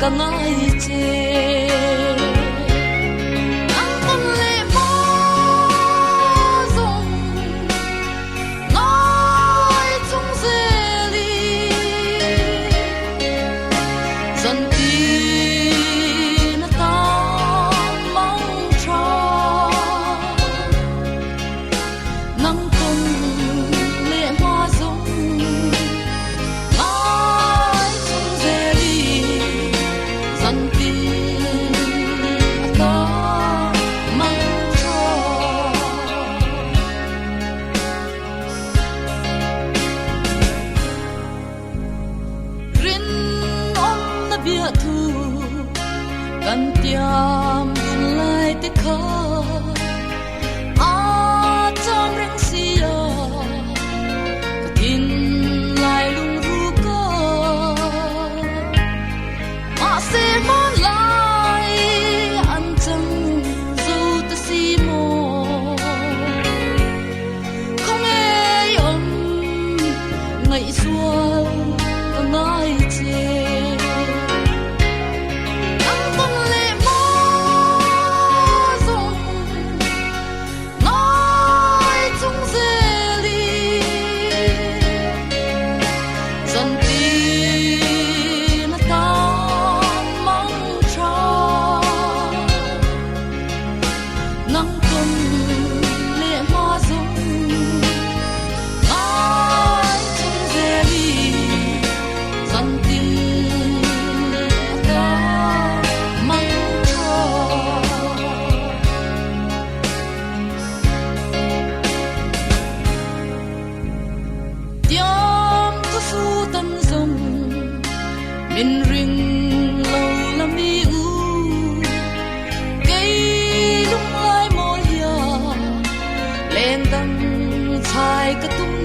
cả ngày chê nắng con lệ mơ rung nói chung dê ly dần tin ta mong cho nắng con lệ hoa rung nói chung dê ly dần tin ta mong cho rin om na bia thu kan tiam bun lai te kha a chang reng sia ka tin lai lung ru ko ma se ma lai an chang zu ta si mo không ai om ngày xuân ka ngai che nắng con lệ mơ rung nói chung dê ly dần tin ta mong cho nắng con lệ hoa rung nói chung dê ly dần tin ta mong cho tiam tu su tan dung min ring lâu la mi u cây lung lai mo ya lên đằng chai ka tung